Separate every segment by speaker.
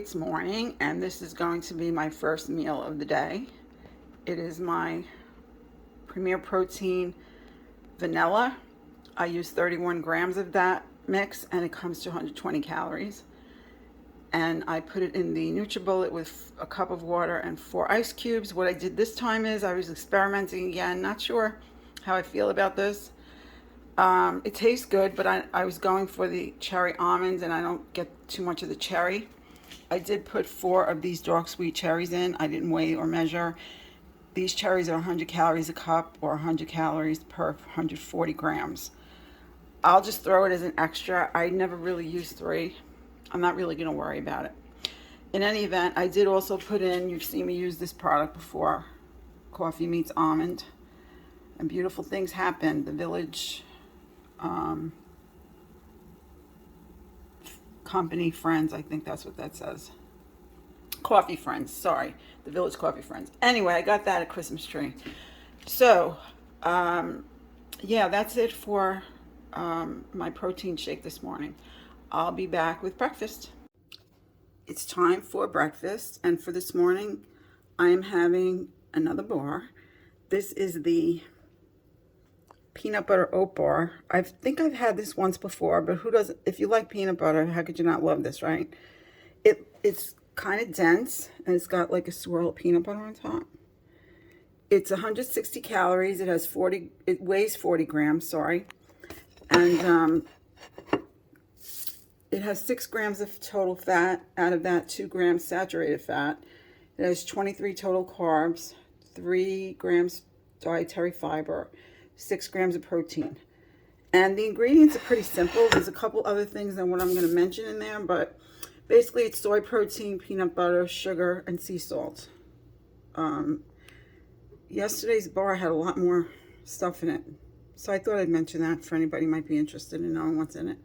Speaker 1: It's morning, and this is going to be my first meal of the day. It is my Premier Protein vanilla. I use 31 grams of that mix, and it comes to 120 calories. And I put it in the NutriBullet with a cup of water and 4 ice cubes. What I did this time is I was experimenting again. Not sure how I feel about this. It tastes good, but I was going for the cherry almonds, and I don't get too much of the cherry. I did put 4 of these dark sweet cherries in. I didn't weigh or measure. These cherries are 100 calories a cup, or 100 calories per 140 grams. I'll just throw it as an extra. I never really use 3. I'm not really going to worry about it. In any event, I did also put in, you've seen me use this product before, Coffee Meets Almond, and beautiful things happen. The Village Company Friends, I think that's what that says. Coffee Friends, sorry. The Village Coffee Friends. Anyway, I got that at Christmas tree. So, yeah, that's it for my protein shake this morning. I'll be back with breakfast. It's time for breakfast, and for this morning, I am having another bar. This is the peanut butter oat bar. I think I've had this once before, but who doesn't? If you like peanut butter, how could you not love this, right? It's kind of dense, and it's got like a swirl of peanut butter on top. It's 160 calories. It weighs 40 grams, sorry. And it has 6 grams of total fat. Out of that, 2 grams saturated fat. It has 23 total carbs, 3 grams dietary fiber, 6 grams of protein. And the ingredients are pretty simple. There's a couple other things than what I'm going to mention in there, but basically it's soy protein, peanut butter, sugar, and sea salt. Yesterday's bar had a lot more stuff in it, so I thought I'd mention that for anybody who might be interested in knowing what's in it.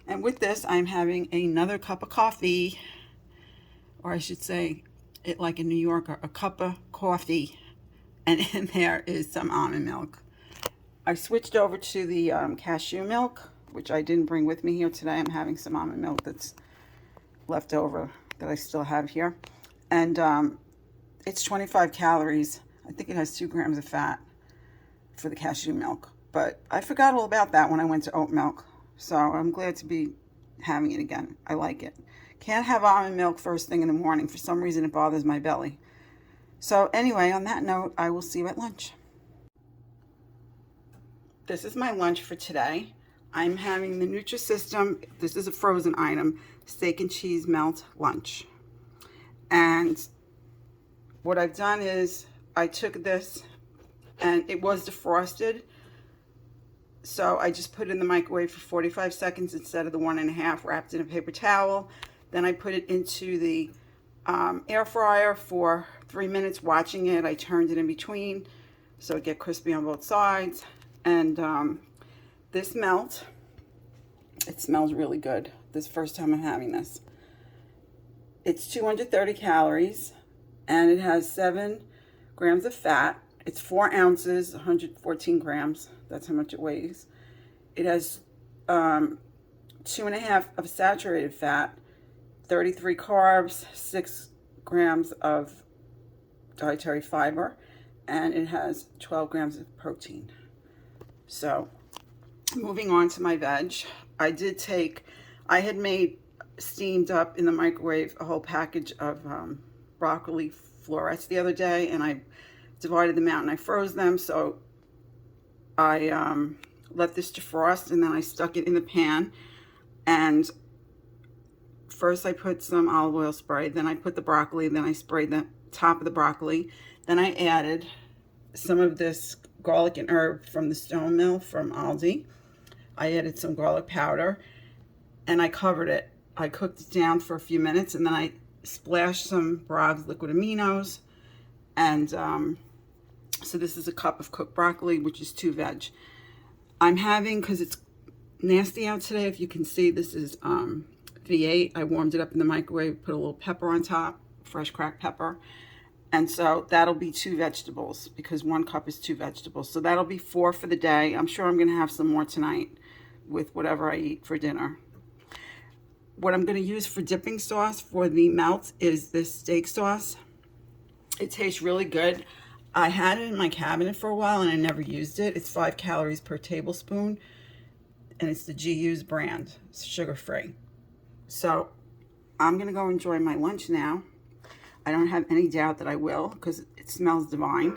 Speaker 1: And with this, I'm having another cup of coffee, or I should say it like a New Yorker, a cup of coffee. And in there is some almond milk. I switched over to the cashew milk, which I didn't bring with me here today. I'm having some almond milk that's left over that I still have here. And it's 25 calories. I think it has 2 grams of fat for the cashew milk. But I forgot all about that when I went to oat milk. So I'm glad to be having it again. I like it. Can't have almond milk first thing in the morning. For some reason, it bothers my belly. So anyway, on that note, I will see you at lunch. This is my lunch for today. I'm having the Nutrisystem, this is a frozen item, steak and cheese melt lunch. And what I've done is I took this, and it was defrosted. So I just put it in the microwave for 45 seconds instead of the 1.5, wrapped in a paper towel. Then I put it into the air fryer for 3 minutes, watching it. I turned it in between so it get crispy on both sides. And this melt, it smells really good. This is the first time I'm having this. It's 230 calories, and it has 7 grams of fat. It's 4 ounces, 114 grams. That's how much it weighs. It has 2.5 of saturated fat, 33 carbs, 6 grams of dietary fiber, and it has 12 grams of protein. So, moving on to my veg. I had made, steamed up in the microwave, a whole package of broccoli florets the other day, and I divided them out and I froze them. So I let this defrost, and then I stuck it in the pan. And first I put some olive oil spray, then I put the broccoli, then I sprayed the top of the broccoli. Then I added some of this garlic and herb from the stone mill from Aldi. I added some garlic powder, and I covered it. I cooked it down for a few minutes, and then I splashed some Bragg's liquid aminos. And so this is a cup of cooked broccoli, which is 2 veg. I'm having, because it's nasty out today, if you can see, this is V8. I warmed it up in the microwave, put a little pepper on top, fresh cracked pepper. And so that'll be 2 vegetables, because 1 cup is 2 vegetables. So that'll be 4 for the day. I'm sure I'm going to have some more tonight with whatever I eat for dinner. What I'm going to use for dipping sauce for the melt is this steak sauce. It tastes really good. I had it in my cabinet for a while and I never used it. It's 5 calories per tablespoon, and it's the GU's brand. It's sugar-free. So I'm going to go enjoy my lunch now. I don't have any doubt that I will, because it smells divine.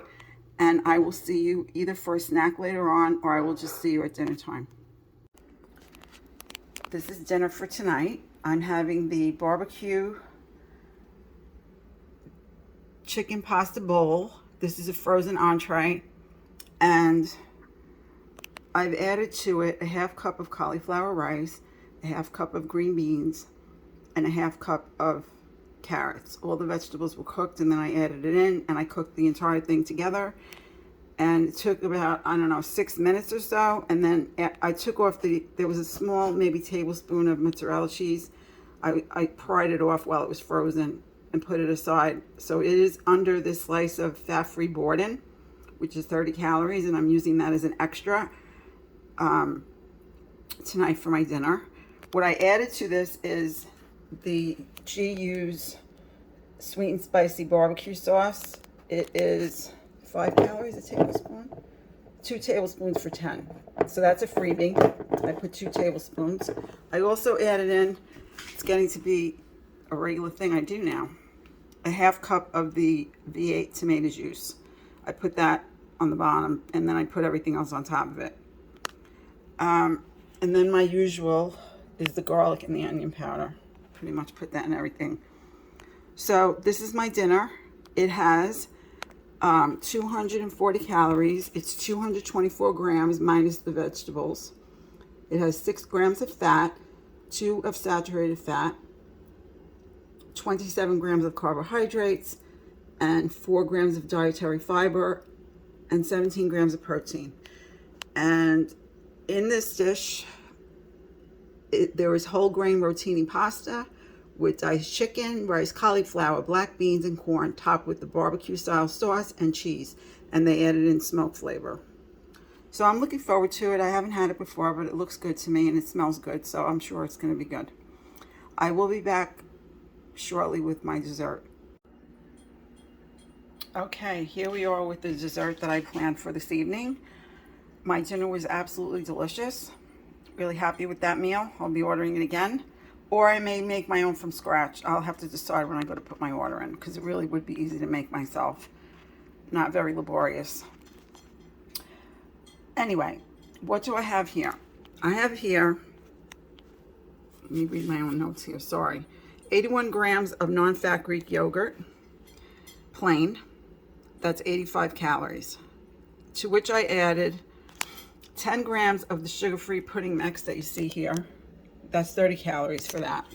Speaker 1: And I will see you either for a snack later on, or I will just see you at dinner time. This is dinner for tonight. I'm having the barbecue chicken pasta bowl. This is a frozen entree, and I've added to it a half cup of cauliflower rice, a half cup of green beans, and a half cup of carrots. All the vegetables were cooked, and then I added it in, and I cooked the entire thing together. And it took about, I don't know, 6 minutes or so. And then I took off there was a small, maybe tablespoon of mozzarella cheese. I pried it off while it was frozen and put it aside. So it is under this slice of fat-free Borden, which is 30 calories, and I'm using that as an extra tonight for my dinner. What I added to this is the GU's sweet and spicy barbecue sauce. It is 5 calories a tablespoon, 2 tablespoons for 10. So that's a freebie. I put 2 tablespoons. I also added in, it's getting to be a regular thing I do now, a half cup of the V8 tomato juice. I put that on the bottom, and then I put everything else on top of it. And then my usual is the garlic and the onion powder. Pretty much put that in everything. So this is my dinner. It has 240 calories. It's 224 grams minus the vegetables. It has 6 grams of fat, 2 of saturated fat, 27 grams of carbohydrates, and 4 grams of dietary fiber, and 17 grams of protein. And in this dish, there is whole grain rotini pasta with diced chicken, rice, cauliflower, black beans, and corn, topped with the barbecue style sauce and cheese. And they added in smoked flavor. So I'm looking forward to it. I haven't had it before, but it looks good to me and it smells good, so I'm sure it's going to be good. I will be back shortly with my dessert. Okay, here we are with the dessert that I planned for this evening. My dinner was absolutely delicious. Really happy with that meal. I'll be ordering it again. Or I may make my own from scratch. I'll have to decide when I go to put my order in, because it really would be easy to make myself. Not very laborious. Anyway, what do I have here? I have here, let me read my own notes here, sorry. 81 grams of non-fat Greek yogurt, plain. That's 85 calories. To which I added 10 grams of the sugar-free pudding mix that you see here. That's 30 calories for that.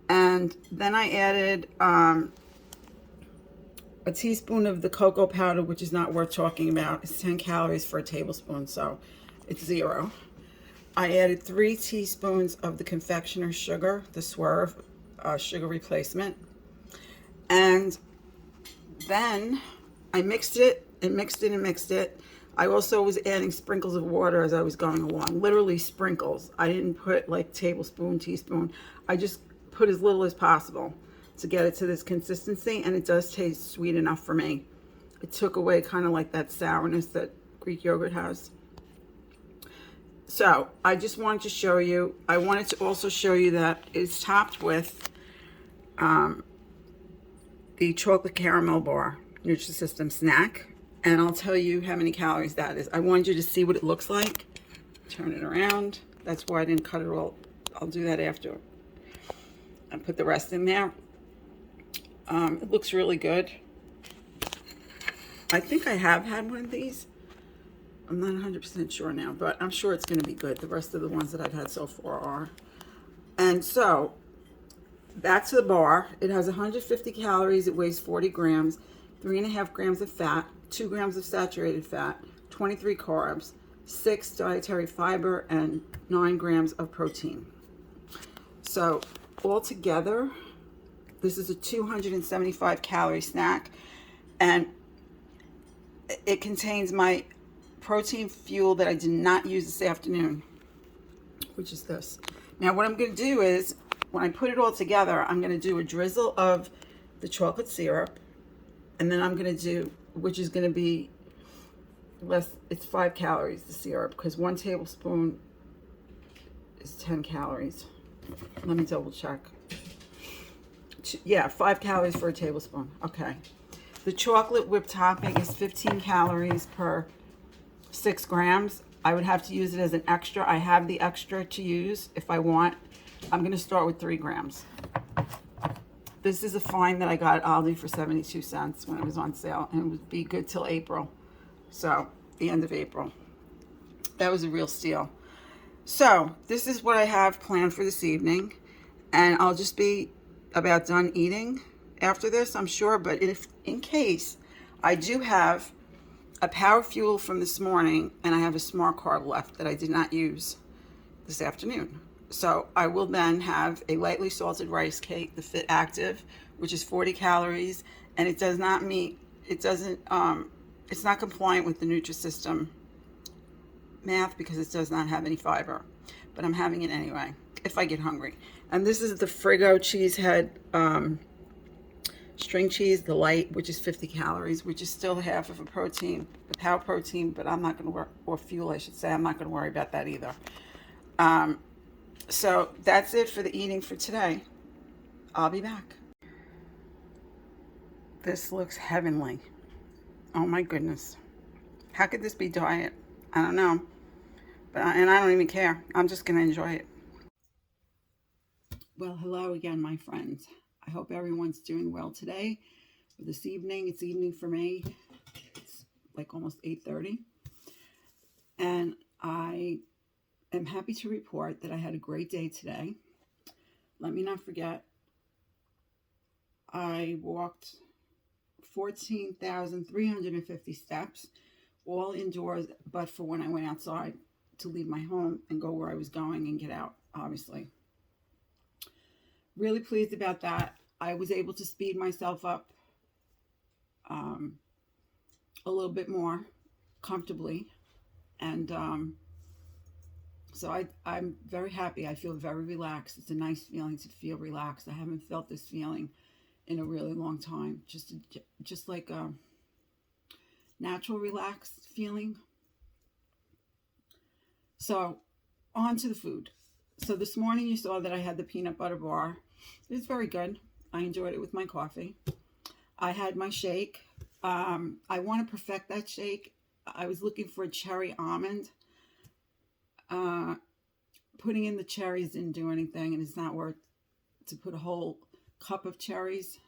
Speaker 1: And then I added a teaspoon of the cocoa powder, which is not worth talking about. It's 10 calories for a tablespoon, so it's 0. I added 3 teaspoons of the confectioner's sugar, the Swerve sugar replacement. And then I mixed it and mixed it and mixed it. I also was adding sprinkles of water as I was going along, literally sprinkles. I didn't put like tablespoon, teaspoon. I just put as little as possible to get it to this consistency, and it does taste sweet enough for me. It took away kind of like that sourness that Greek yogurt has. So I just wanted to show you, I wanted to also show you that it's topped with the chocolate caramel bar, Nutrisystem snack. And I'll tell you how many calories that is. I wanted you to see what it looks like. Turn it around. That's why I didn't cut it all. I'll do that after. And put the rest in there. It looks really good. I think I have had one of these. I'm not 100% sure now, but I'm sure it's going to be good. The rest of the ones that I've had so far are. And so, back to the bar. It has 150 calories. It weighs 40 grams. 3.5 grams of fat, 2 grams of saturated fat, 23 carbs, 6 dietary fiber, and 9 grams of protein. So altogether, this is a 275 calorie snack, and it contains my protein fuel that I did not use this afternoon, which is this. Now what I'm going to do is when I put it all together, I'm going to do a drizzle of the chocolate syrup, and then I'm going to do, which is going to be less, it's 5 calories, the syrup, because 1 tablespoon is 10 calories. Let me double check. Yeah, 5 calories for a tablespoon. Okay. The chocolate whipped topping is 15 calories per 6 grams. I would have to use it as an extra. I have the extra to use if I want. I'm going to start with 3 grams. This is a find that I got at Aldi for 72 cents when it was on sale, and it would be good till April. So, the end of April. That was a real steal. So, this is what I have planned for this evening, and I'll just be about done eating after this, I'm sure, but if in case I do have a power fuel from this morning and I have a smart card left that I did not use this afternoon. So I will then have a lightly salted rice cake, the Fit Active, which is 40 calories, and it does not meet, it doesn't, it's not compliant with the Nutrisystem math because it does not have any fiber, but I'm having it anyway if I get hungry. And this is the Frigo Cheesehead string cheese, the light, which is 50 calories, which is still half of a protein, the power protein, but I'm not going to worry, or fuel, I should say. I'm not going to worry about that either. So that's it for the eating for today. I'll be back. This looks heavenly. Oh my goodness. How could this be diet? I don't know. And I don't even care. I'm just going to enjoy it. Well, hello again, my friends. I hope everyone's doing well today. This evening, it's evening for me. It's like almost 8:30. And I am happy to report that I had a great day today. Let me not forget, I walked 14,350 steps, all indoors, but for when I went outside to leave my home and go where I was going and get out, obviously. Really pleased about that. I was able to speed myself up a little bit more comfortably. And so I'm very happy. I feel very relaxed. It's a nice feeling to feel relaxed. I haven't felt this feeling in a really long time. Just like a natural relaxed feeling. So on to the food. So this morning you saw that I had the peanut butter bar. It's very good. I enjoyed it with my coffee. I had my shake. I want to perfect that shake. I was looking for a cherry almond. Putting in the cherries didn't do anything, and it's not worth to put a whole cup of cherries.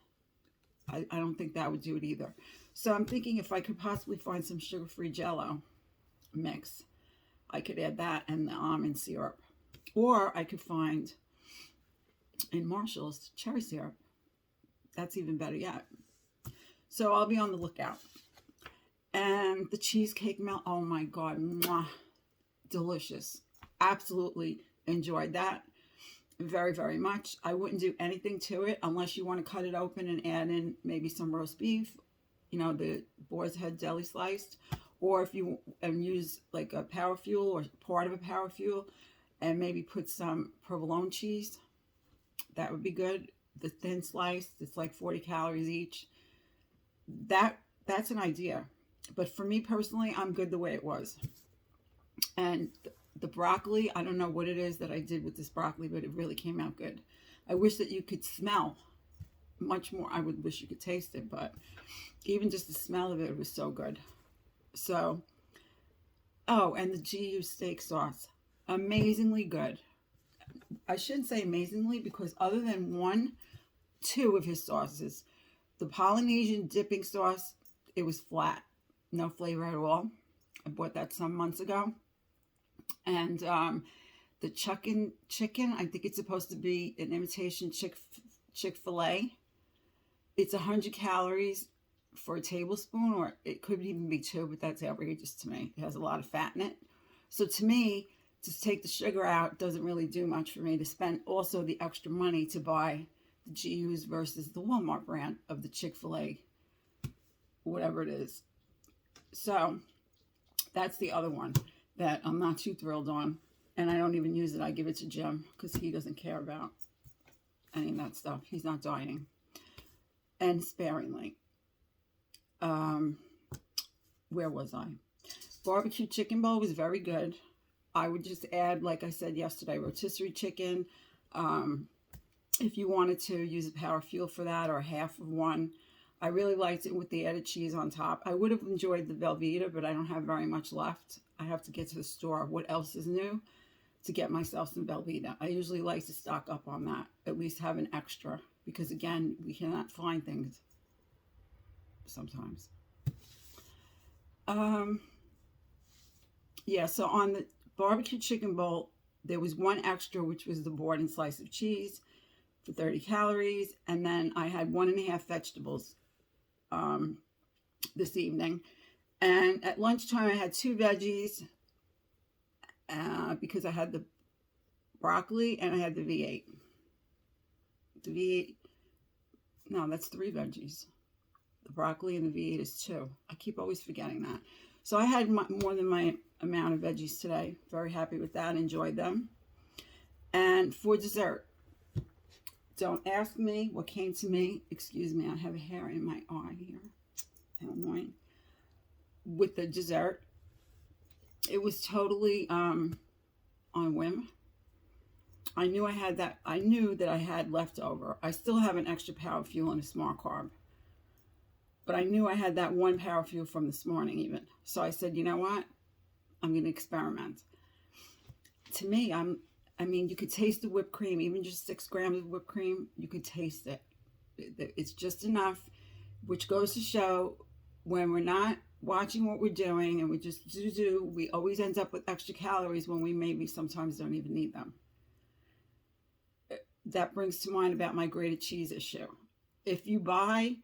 Speaker 1: I don't think that would do it either. So I'm thinking if I could possibly find some sugar-free Jell-O mix, I could add that and the almond syrup. Or I could find in Marshall's cherry syrup. That's even better yet. So I'll be on the lookout. And the cheesecake melt, oh my God, mwah, delicious. Absolutely enjoyed that very, very much. I wouldn't do anything to it unless you want to cut it open and add in maybe some roast beef, you know, the boar's head deli sliced, or if you use like a power fuel or part of a power fuel and maybe put some provolone cheese, that would be good. The thin slice, it's like 40 calories each. That's an idea. But for me personally, I'm good the way it was. And the broccoli, I don't know what it is that I did with this broccoli, but it really came out good. I wish that you could smell much more. I would wish you could taste it, but even just the smell of it was so good. So, oh, and the GU steak sauce, amazingly good. I shouldn't say amazingly because other than 2 of his sauces, the Polynesian dipping sauce, it was flat, no flavor at all. I bought that some months ago. And the chicken, I think it's supposed to be an imitation Chick-fil-A. It's 100 calories for a tablespoon, or it could even be 2, but that's outrageous to me. It has a lot of fat in it. So to me, to take the sugar out doesn't really do much for me. To spend also the extra money to buy the GUs versus the Walmart brand of the Chick-fil-A, whatever it is. So that's the other one that I'm not too thrilled on, and I don't even use it. I give it to Jim because he doesn't care about any of that stuff. He's not dieting. And sparingly. Where was I? Barbecue chicken bowl was very good. I would just add, like I said yesterday, rotisserie chicken. If you wanted to use a power fuel for that, or half of one. I really liked it with the added cheese on top. I would have enjoyed the Velveeta, but I don't have very much left. I have to get to the store. What else is new? To get myself some Velveeta. I usually like to stock up on that. At least have an extra. Because again, we cannot find things sometimes. Yeah, so on the barbecue chicken bowl, there was one extra, which was the board and slice of cheese for 30 calories. And then I had 1.5 vegetables this evening. And at lunchtime, I had 2 veggies because I had the broccoli and I had the V8. The V8, no, that's 3 veggies. The broccoli and the V8 is 2. I keep always forgetting that. So I had more than my amount of veggies today. Very happy with that. Enjoyed them. And for dessert, don't ask me what came to me. Excuse me, I have a hair in my eye here. How annoying. With the dessert, it was totally on whim. I knew I had that. I knew that I had leftover. I still have an extra power fuel and a smart carb. But I knew I had that one power fuel from this morning even. So I said, you know what? I'm going to experiment. To me, I mean, you could taste the whipped cream, even just 6 grams of whipped cream, you could taste it. It's just enough, which goes to show when we're not watching what we're doing and we just do, we always end up with extra calories when we maybe sometimes don't even need them. That brings to mind about my grated cheese issue. If you buy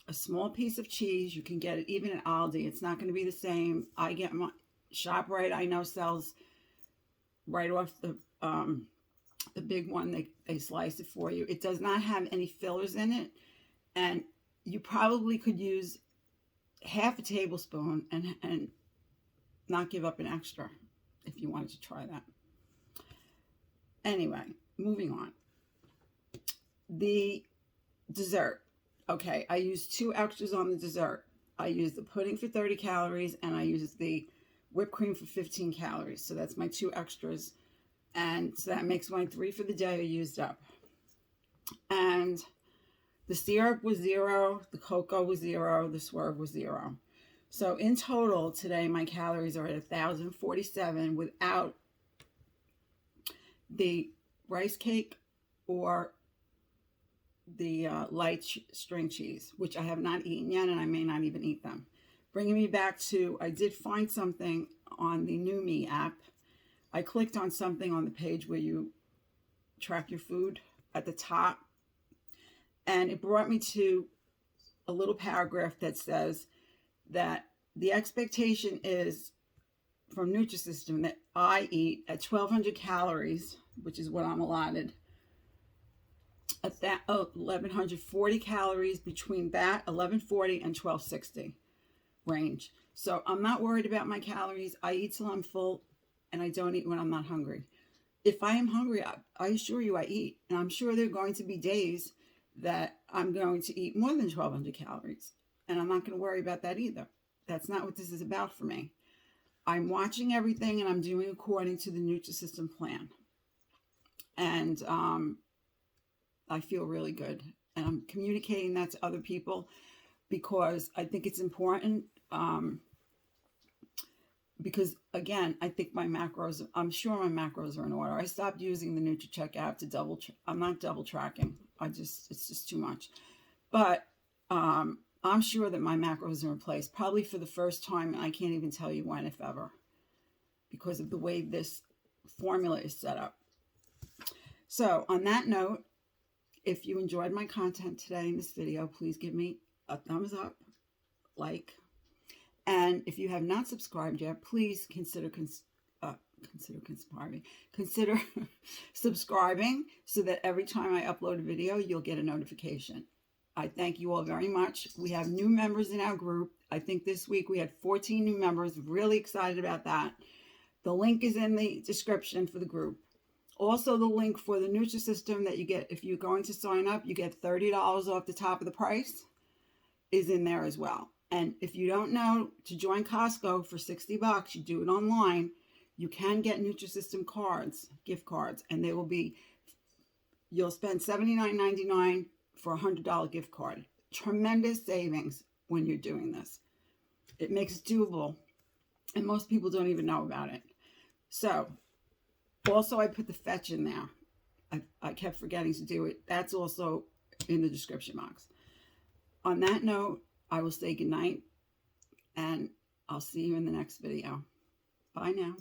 Speaker 1: a small piece of cheese, you can get it even at Aldi. It's not going to be the same. I get my ShopRite, I know, sells right off the big one. They slice it for you. It does not have any fillers in it, and you probably could use half a tablespoon and not give up an extra if you wanted to try that. Anyway, moving on. The dessert. Okay, I used 2 extras on the dessert. I used the pudding for 30 calories and I used the whipped cream for 15 calories. So that's my 2 extras. And so that makes my 3 for the day used up. And the syrup was 0, the cocoa was 0, the swerve was 0. So in total today, my calories are at 1,047 without the rice cake or the light string cheese, which I have not eaten yet, and I may not even eat them. Bringing me back to, I did find something on the New Me app. I clicked on something on the page where you track your food at the top, and it brought me to a little paragraph that says that the expectation is from Nutrisystem that I eat at 1,200 calories, which is what I'm allotted, at that 1,140 calories, between that 1,140 and 1,260 range. So I'm not worried about my calories. I eat till I'm full, and I don't eat when I'm not hungry. If I am hungry, I assure you I eat. And I'm sure there are going to be days that I'm going to eat more than 1,200 calories. And I'm not going to worry about that either. That's not what this is about for me. I'm watching everything and I'm doing according to the Nutrisystem plan. And I feel really good. And I'm communicating that to other people because I think it's important. Because again, I think my macros, I'm sure my macros are in order. I stopped using the NutriCheck app to I'm not double tracking. It's just too much. But I'm sure that my macros are in place, probably for the first time, and I can't even tell you when, if ever, because of the way this formula is set up. So on that note, if you enjoyed my content today in this video, please give me a thumbs up, like, and if you have not subscribed yet, please consider subscribing so that every time I upload a video, you'll get a notification. I thank you all very much. We have new members in our group. I think this week we had 14 new members. Really excited about that. The link is in the description for the group. Also, the link for the Nutrisystem that you get if you're going to sign up, you get $30 off the top of the price, is in there as well. And if you don't know, to join Costco for $60, you do it online, you can get Nutrisystem cards, gift cards, and they will be, you'll spend $79.99 for a $100 gift card. Tremendous savings when you're doing this. It makes it doable, and most people don't even know about it. So, also I put the fetch in there. I kept forgetting to do it. That's also in the description box. On that note, I will say goodnight, and I'll see you in the next video. Bye now.